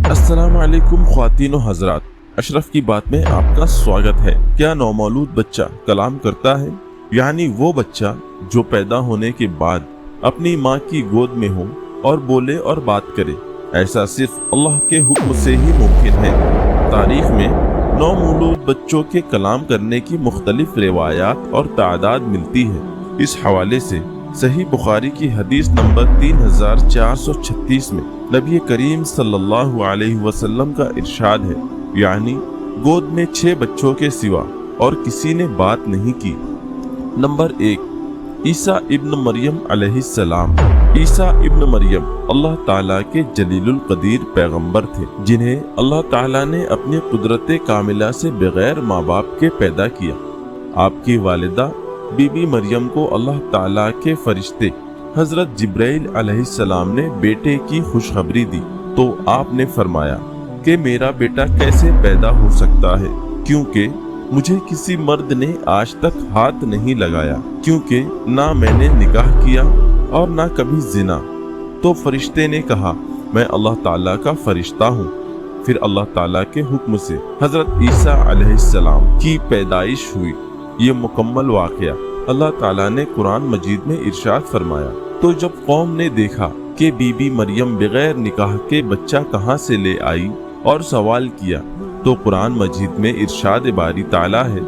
अस्सलाम वालेकुम ख्वातीन व हजरात, अशरफ की बात में आपका स्वागत है। क्या नौमौलूद बच्चा कलाम करता है? यानी वो बच्चा जो पैदा होने के बाद अपनी माँ की गोद में हो और बोले और बात करे, ऐसा सिर्फ अल्लाह के हुक्म से ही मुमकिन है। तारीख में नौमौलूद बच्चों के कलाम करने की मुख्तलिफ रिवायात और तादाद मिलती है। इस हवाले से सही बुखारी की हदीस नंबर 3436 में नबी करीम सल्लल्लाहु अलैहि वसल्लम का इरशाद है, यानी गोद में 6 बच्चों के सिवा और किसी ने बात नहीं की। नंबर 1, ईसा इब्न मरियम अलैहिस्सलाम। ईसा इब्न मरियम अल्लाह ताला के जलीलुल कदीर पैगंबर थे, जिन्हें अल्लाह ताला ने अपनी कुदरत कामिला से बगैर माँ बाप के पैदा किया। आपकी वालिदा बीबी मरियम को अल्लाह ताला के फरिश्ते हजरत जिब्राइल अलैहिस्सलाम ने बेटे की खुशखबरी दी, तो आपने फरमाया कि मेरा बेटा कैसे पैदा हो सकता है, क्योंकि मुझे किसी मर्द ने आज तक हाथ नहीं लगाया, क्योंकि ना मैंने निकाह किया और ना कभी जिना। तो फरिश्ते ने कहा, मैं अल्लाह ताला का फरिश्ता हूँ। फिर अल्लाह ताला के हुक्म से हजरत ईसा अलैहिस्सलाम की पैदाइश हुई। ये मुकम्मल वाक़या अल्लाह ताला ने कुरान मजीद में इरशाद फरमाया। तो जब कौम ने देखा कि बीबी मरियम बगैर निकाह के बच्चा कहाँ से ले आई और सवाल किया, तो कुरान मजीद में इरशाद बारी ताला है,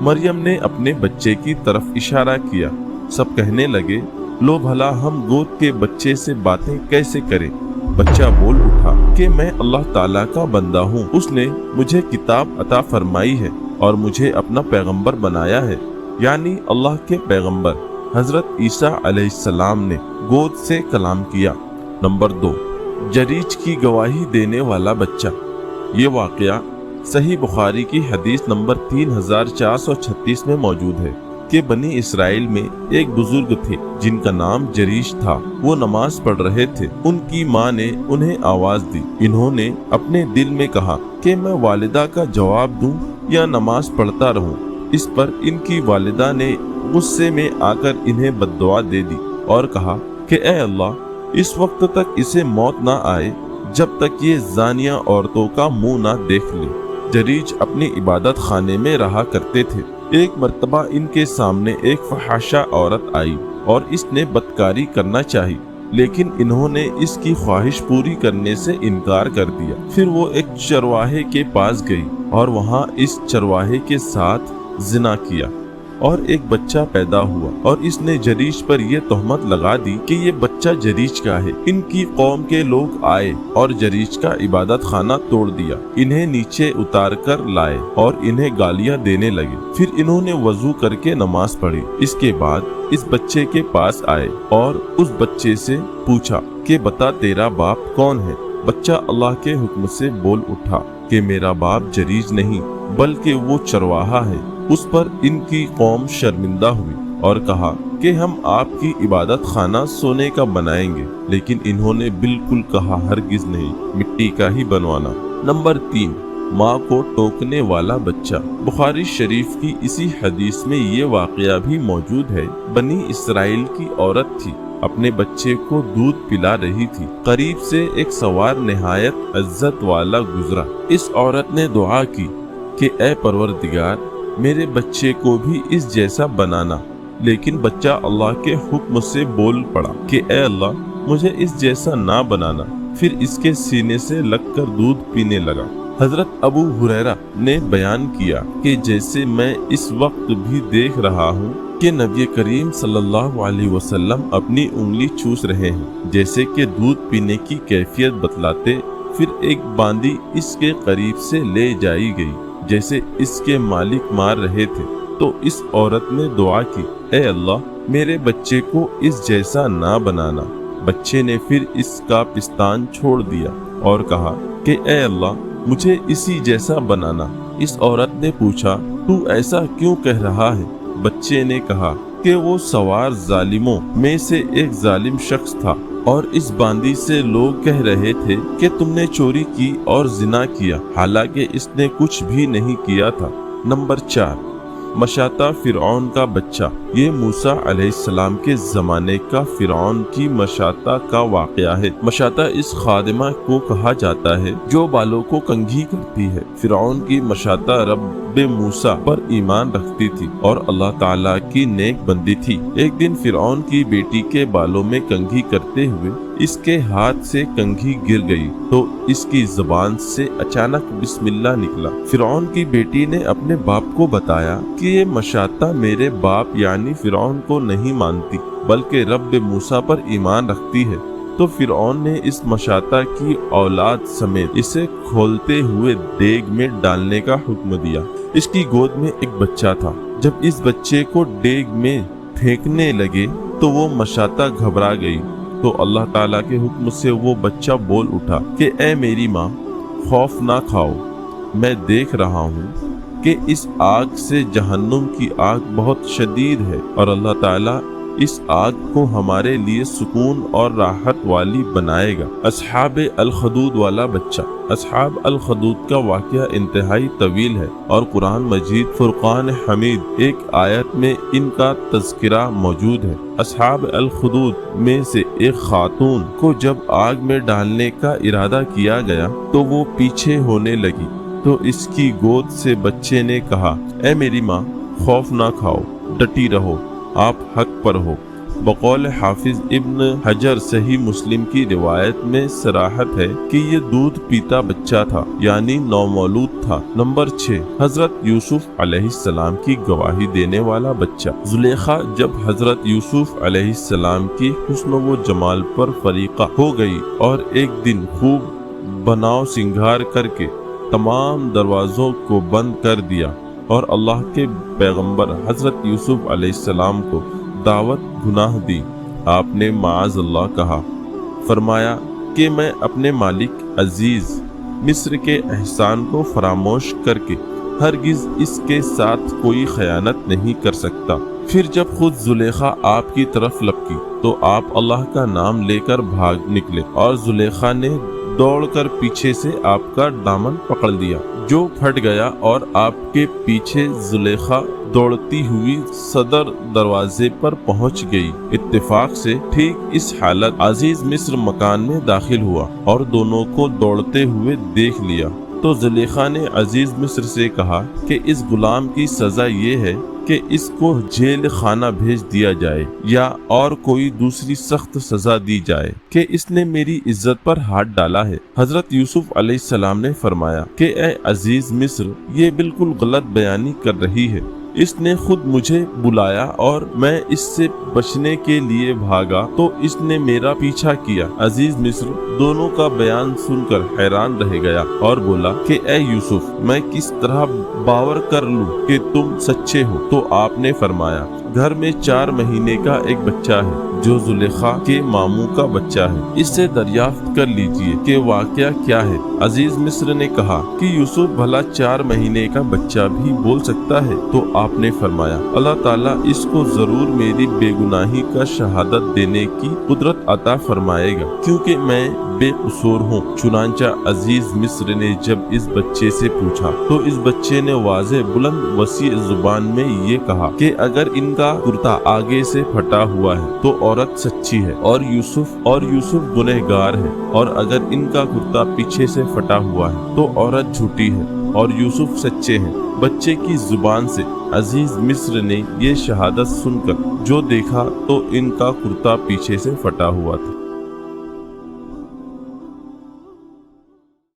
मरियम ने अपने बच्चे की तरफ इशारा किया। सब कहने लगे, लो भला हम गोद के बच्चे से बातें कैसे करें। बच्चा बोल उठा कि मैं अल्लाह ताला का बंदा हूँ, उसने मुझे किताब अता फरमाई है और मुझे अपना पैगंबर बनाया है। यानी अल्लाह के पैगंबर हजरत ईसा अलैहिस्सलाम ने गोद से कलाम किया। नंबर 2, जरीज की गवाही देने वाला बच्चा। ये वाक़या सही बुखारी की हदीस नंबर 3436 में मौजूद है कि बनी इसराइल में एक बुजुर्ग थे जिनका नाम जरीश था। वो नमाज पढ़ रहे थे। उनकी माँ ने उन्हें आवाज दी। इन्होंने अपने दिल में कहा कि मैं वालिदा का जवाब दूं या नमाज पढ़ता रहूं। इस पर इनकी वालिदा ने गुस्से में आकर इन्हें बद्दुआ दे दी और कहा कि ए अल्लाह, इस वक्त तक इसे मौत ना आए जब तक ये जानिया औरतों का मुंह ना देख ले। जरीज अपनी इबादत खाने में रहा करते थे। एक मर्तबा इनके सामने एक फहाशा औरत आई और इसने बदकारी करना चाही, लेकिन इन्होंने इसकी ख्वाहिश पूरी करने से इनकार कर दिया। फिर वो एक चरवाहे के पास गई और वहाँ इस चरवाहे के साथ जिना किया और एक बच्चा पैदा हुआ और इसने जरीश पर यह तोहमत लगा दी कि ये बच्चा जरीश का है। इनकी कौम के लोग आए और जरीश का इबादत खाना तोड़ दिया, इन्हें नीचे उतार कर लाए और इन्हें गालियां देने लगे। फिर इन्होंने वजू करके नमाज पढ़ी। इसके बाद इस बच्चे के पास आए और उस बच्चे से पूछा कि बता तेरा बाप कौन है। बच्चा अल्लाह के हुक्म से बोल उठा कि मेरा बाप जरीज नहीं बल्कि वो चरवाहा है। उस पर इनकी कौम शर्मिंदा हुई और कहा कि हम आपकी इबादत खाना सोने का बनाएंगे, लेकिन इन्होंने बिल्कुल कहा हरगिज नहीं, मिट्टी का ही बनवाना। नंबर 3, माँ को टोकने वाला बच्चा। बुखारी शरीफ की इसी हदीस में ये वाक़या भी मौजूद है। बनी इसराइल की औरत थी, अपने बच्चे को दूध पिला रही थी। करीब से एक सवार निहायत इज्जत वाला गुजरा। इस औरत ने दुआ की कि ए परवरदिगार, मेरे बच्चे को भी इस जैसा बनाना। लेकिन बच्चा अल्लाह के हुक्म से बोल पड़ा कि ए अल्लाह, मुझे इस जैसा ना बनाना। फिर इसके सीने से लगकर दूध पीने लगा। हजरत अबू हुरैरा ने बयान किया कि जैसे मैं इस वक्त भी देख रहा हूँ कि नबी करीम सल्लल्लाहु अलैहि वसल्लम अपनी उंगली चूस रहे हैं, जैसे कि दूध पीने की कैफियत बतलाते। फिर एक बांदी इसके करीब से ले जाई गई, जैसे इसके मालिक मार रहे थे। तो इस औरत ने दुआ की, ए अल्लाह, मेरे बच्चे को इस जैसा ना बनाना। बच्चे ने फिर इसका पिस्तान छोड़ दिया और कहा कि ए अल्लाह, मुझे इसी जैसा बनाना। इस औरत ने पूछा, तू ऐसा क्यों कह रहा है? बच्चे ने कहा कि वो सवार जालिमों में से एक जालिम शख्स था और इस बांदी से लोग कह रहे थे कि तुमने चोरी की और जिना किया, हालांकि इसने कुछ भी नहीं किया था। नंबर 4, मशाता फिरौन का बच्चा। ये मूसा अलैहिस्सलाम के ज़माने का फिरौन की मशाता का वाक़या है। मशाता इस खादिमा को कहा जाता है जो बालों को कंघी करती है। फिरौन की मशाता रब्बे मूसा पर ईमान रखती थी और अल्लाह ताला की नेक बंदी थी। एक दिन फिरौन की बेटी के बालों में कंघी करते हुए इसके हाथ से कंघी गिर गई तो इसकी जुबान से अचानक बिस्मिल्लाह निकला। फिरौन की बेटी ने अपने बाप को बताया कि ये मशाता मेरे बाप यानी फिरौन को नहीं मानती बल्कि रब्बे मूसा पर ईमान रखती है। तो फिरौन ने इस मशाता की औलाद समेत इसे खोलते हुए देग में डालने का हुक्म दिया। इसकी गोद में एक बच्चा था। जब इस बच्चे को देग में फेंकने लगे तो वो मशाता घबरा गई तो अल्लाह ताला के हुक्म से वो बच्चा बोल उठा कि ए मेरी माँ, खौफ ना खाओ, मैं देख रहा हूँ कि इस आग से जहन्नुम की आग बहुत शदीद है और अल्लाह ताला इस आग को हमारे लिए सुकून और राहत वाली बनाएगा। अस्हाब अल-खदूद वाला बच्चा। अस्हाब अल-खदूद का वाक़या इंतहाई तवील है और कुरान मजीद फुरकान हमीद एक आयत में इनका तज़किरा मौजूद है। अस्हाब अल-खदूद में से एक खातून को जब आग में डालने का इरादा किया गया तो वो पीछे होने लगी तो इसकी गोद से बच्चे ने कहा, ए मेरी माँ, खौफ ना खाओ, डटी रहो, आप हक पर हो। बकौल हाफिज इब्न हजर सही मुस्लिम की रिवायत में सराहत है कि ये दूध पीता बच्चा था यानी नौमौलूद था। नंबर 6, हजरत यूसुफ अलैहिस्सलाम की गवाही देने वाला बच्चा। जुलेखा जब हजरत यूसुफ अलैहिस्सलाम की हुस्न व जमाल पर फरीका हो गई और एक दिन खूब बनाव सिंगार करके तमाम दरवाजों को बंद कर दिया और अल्लाह के पैगंबर हजरत यूसुफ अलैहिस्सलाम को दावत गुनाह दी। आपने माअज़ल्लाह कहा, फरमाया कि मैं अपने मालिक अजीज मिस्र के एहसान को फरामोश करके हरगिज इसके साथ कोई खयानत नहीं कर सकता। फिर जब खुद जुलेखा आपकी तरफ लपकी तो आप अल्लाह का नाम लेकर भाग निकले और जुलेखा ने दौड़कर पीछे से आपका दामन पकड़ लिया जो फट गया और आपके पीछे जुलेखा दौड़ती हुई सदर दरवाजे पर पहुंच गई। इत्तेफाक से ठीक इस हालत अजीज मिस्र मकान में दाखिल हुआ और दोनों को दौड़ते हुए देख लिया तो जुलेखा ने अजीज मिस्र से कहा कि इस गुलाम की सजा ये है कि इसको जेल खाना भेज दिया जाए या और कोई दूसरी सख्त सजा दी जाए कि इसने मेरी इज्जत पर हाथ डाला है। हजरत यूसुफ अलैहिस्सलाम ने फरमाया कि ए अजीज मिस्र, ये बिल्कुल गलत बयानी कर रही है। इसने खुद मुझे बुलाया और मैं इससे बचने के लिए भागा तो इसने मेरा पीछा किया। अजीज मिस्र दोनों का बयान सुनकर हैरान रह गया और बोला कि ए यूसुफ, मैं किस तरह बावर कर लूं कि तुम सच्चे हो। तो आपने फरमाया, घर में 4 महीने का एक बच्चा है जो जुलेखा के मामू का बच्चा है, इससे दरियाफ्त कर लीजिए कि वाकया क्या है। अजीज मिस्र ने कहा कि यूसुफ भला 4 महीने का बच्चा भी बोल सकता है? तो आपने फरमाया, अल्लाह ताला इसको जरूर मेरी बेगुनाही का शहादत देने की कुदरत अता फरमाएगा क्योंकि मैं बेकसूर हूँ। चुनांचा अजीज मिस्र ने जब इस बच्चे से पूछा तो इस बच्चे ने वाज़े बुलंद वसी जुबान में ये कहा कि अगर इनका कुर्ता आगे से फटा हुआ है तो औरत सच्ची है और यूसुफ गुनहगार है, और अगर इनका कुर्ता पीछे से फटा हुआ है तो औरत झूठी है और यूसुफ सच्चे हैं। बच्चे की जुबान से अजीज मिस्र ने ये शहादत सुनकर जो देखा तो इनका कुर्ता पीछे से फटा हुआ था।